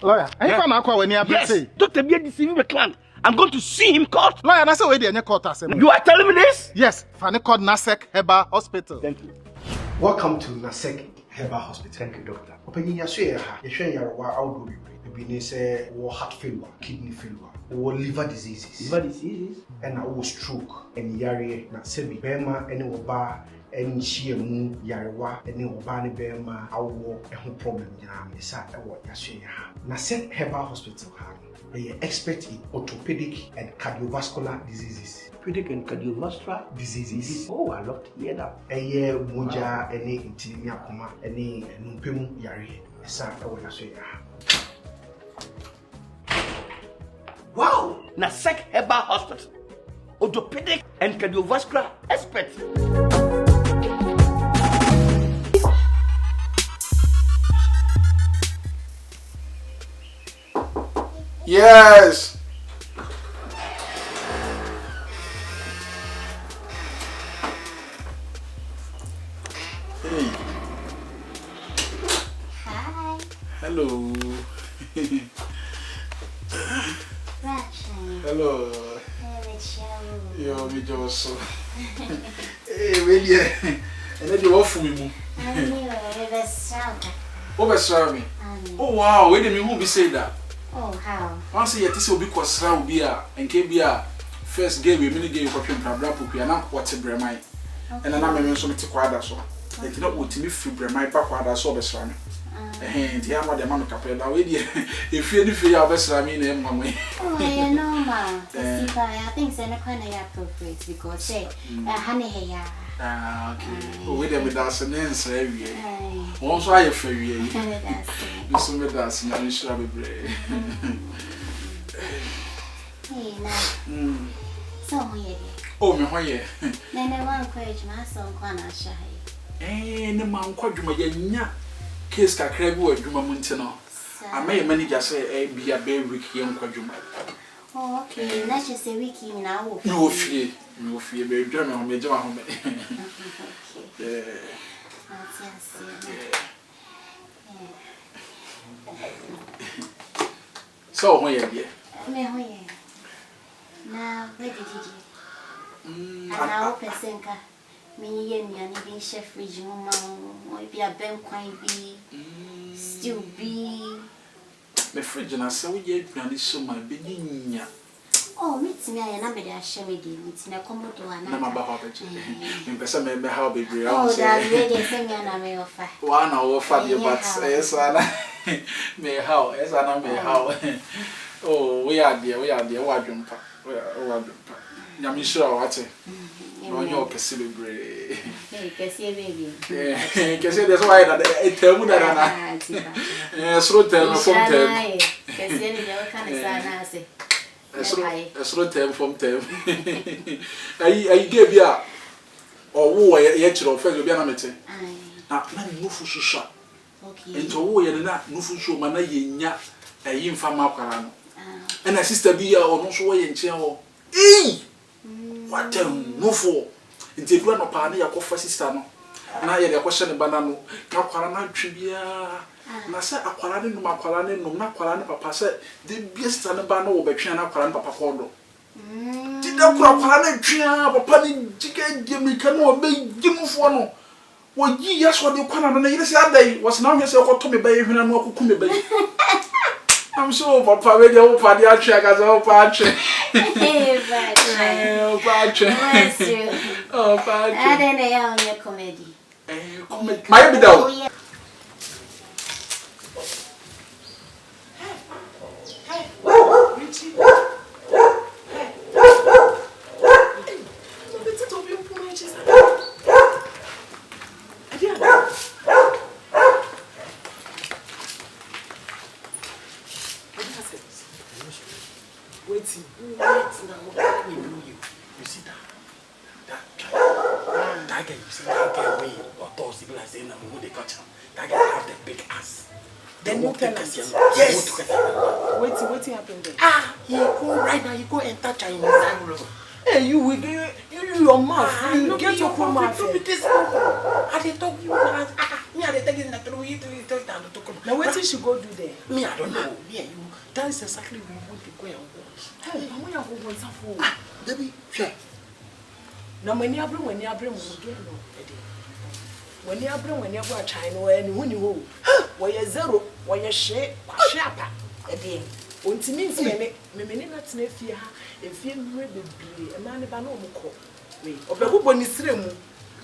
Lawyer, yes, Dr. B deceiving the client. I'm going to see him court. Lawyer, I say we dey court assembly. You are telling me this? Yes, Fanny called Nasek Herbal Hospital. Thank you. Welcome to Nasek Herbal Hospital. Thank you, doctor. Open your share. You share your outdoor. You say heart failure, kidney failure, or liver diseases. Liver diseases? And our stroke and yari na sebi bema any oba any shiemu yariwa any obani bema our problem jam isa ewo yashe ha. Nasek Herbal Hospital ha. They are expert in orthopedic and cardiovascular diseases. Orthopedic and cardiovascular diseases. Oh, I love to hear that. Eye moja any intimia koma any numpemu yari isa ewo yashe ha. Wow! Nasek Herbal Hospital, orthopedic and cardiovascular expert. Yes. Hey. Hi. Hello. Hello. Hey, Richie. Yo, me also. Hey, really? And then you offer me. I knew it was strong. Over me. Oh wow, wait a minute, who be say that? Oh, how? Once you this will be kwasra will be and KBA first game we mini game for Prabra Pupi and what's a bremai. And then I'm so to quadra so. They did not want me free bremai backward so best for me. And the amount of man capella, if you feel best, I mean, oh, I know, ma. I think it's a kind of appropriate because say, honey, hey, ah, okay. Wait a minute, that's an answer every year. Once I have a year, you saw me that's not a shabby bread. Hey, now. So, yeah. Oh, my way. Then I want to encourage my son, Kwana Shy. Eh, no man, quadruma, case ka crab or Juma Montano. I may manager say, be a baby, young quadruma. Oh, okay. Let's just say Wiki now. No fear, baby, German, Major Home. Yeah. So, where you? Now, where did you? Now, Pesenka. Me and me being chef region, might be a ben quite be still be. My fridge and I say, we get so my beginning. Oh, meet me, and I'm a shabby, it's in a commodore and I'm about it. In person, may how be real. Oh, that's really saying I may offer 1 hour for you, but yes, may how, as I may how. Oh, we are dear, what jump. I'm sure what it. No, you're celebrate. Because baby. Because there's why that I tell you that. So tell me from them. Because you can't say. So tell from them. I gave you or who I yet to offer you be an amateur. Now, no food shop. Okay. And to who you're not no food show, man, I infam. And a sister be or no so in chair. Eh! What no for? In the plan of Pani, a coffee sister. Now you're a question of banana. Now, Quarana trivia. Nasa a quarani, no maqualani, no maqualani, papa said, the best and a banner will be China, Papa Condo. Did not quarani, China, Papa, chicken, Jimmy, canoe, big Jim Fono. Well, yes, what you quarana, the day was now yourself to me, baby, and walk to me, baby. I'm so Papa, ready to open the check as a patch. Oh, patch. Oh, patch. I don't know your comedy. My widow. Richie. Wait now. You see that guy, you see that guy way or toss the glass in and who they catch him. That guy have the big ass. Then you tell us yes. Wait happened there? He go right now, he go and touch her in his eyebrow. Hey, you your mouth. You get your poor mouth. I dey talk you. Me I dey take it na through you touch down to come. Now what she go do there? Me I don't know. Yeah, that is exactly what the girl wants. Hey, I'm going to go on some food. Debbie, sure. Now, when you bring, we'll do no, Eddie. When you bring, when you go to China, and when you go, where you zero, where you share, sharper, Eddie. Won't it mean me not to fear her if you really be a man of an old call. Me, or the woman is slim.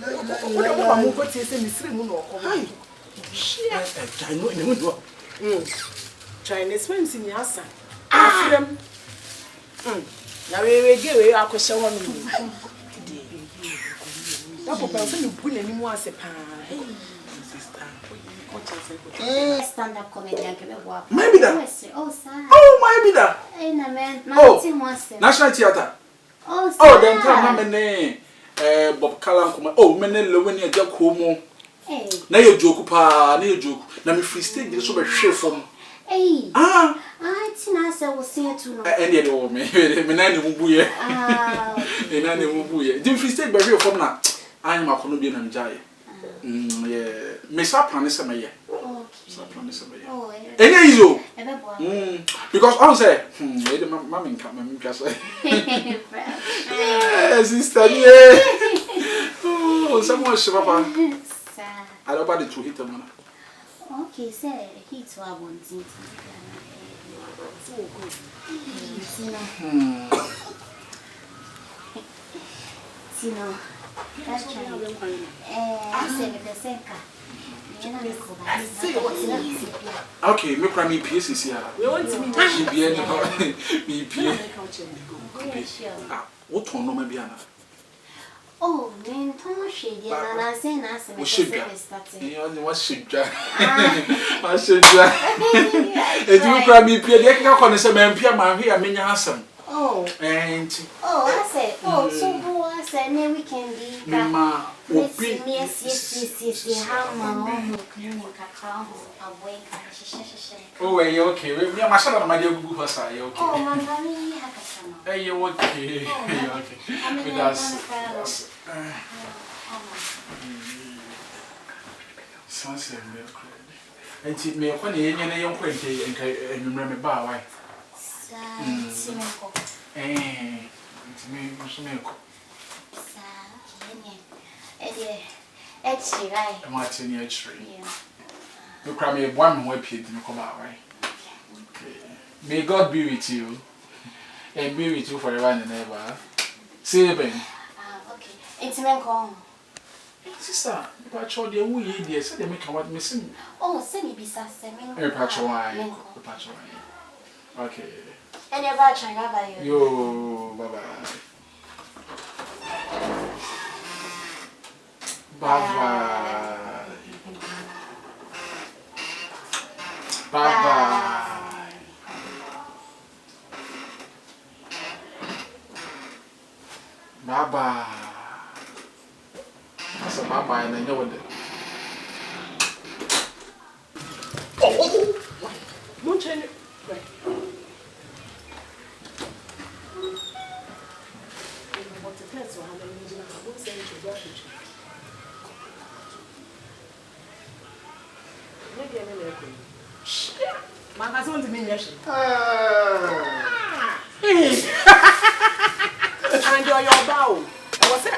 What I'm going to say, Miss Rim, or China, Chinese swims in your son. Now we will give you a question on me. That person you put any more as a pan. Stand-up comedian. Maybe that. Oh, sir. Oh, maybe that. Oh, National Theatre. Oh, Oh, then tell my name. Bob Calam. Oh, Mene Lowenia Jack Homo. Na ye joke pa, na ye joke. Na me free stage dey so be hwe fom. Hey. Ah. Tina say we sing to no. And ye do me na ne mu buye. Ah. Me na ne mu buye. Di free stage be hwe fom na an ma kono bi na njaye. Yeah. Me sa plan se me ye. Okay. Sa plan se me ye. Oh. Enye izo. Ebe boa. Because on say, e de ma me nka ma me nka say. Sister yeah. Oh, someone she papa. I don't bother to hit them. Okay, sir. He too I want it. So good. Tino. That's right. I said the same car. Okay, me cry me PSC here. We want to meet me PA. Ah, what on no me biana? Oh, then Tom shade and I say nothing. We should be. You only what should do? I should do. If you cry me PA, they can come and say me PA man here me handsome. Oh. And I said, oh, so go I said no weekend be. Mama, open. Yes. How mama oh, are you okay? Me and my son, my dear Google was okay. Oh, Mama, are you okay? Are you okay? That's Sunset milk. And it may one year and a young quainty and remember by it's me, milk. It's right. I'm not in your tree. You cry me one more pit and come out, right? May God be with you and be with you forever and ever. See, Ben. Okay. It's men come. Sister, Pacho, the wee dear, so they make a what missing. Oh, send me beside seven. Pacho wine. Okay. And your batch, I got by you. Yo, bye bye. Bye bye. Bye bye. Bye bye. That's a bye bye, and I know what it. Oh, Munchen. Right. What the test or how many years I will say to Russia. Maybe I'm in there. My husband's in Russia. And your bow. I was a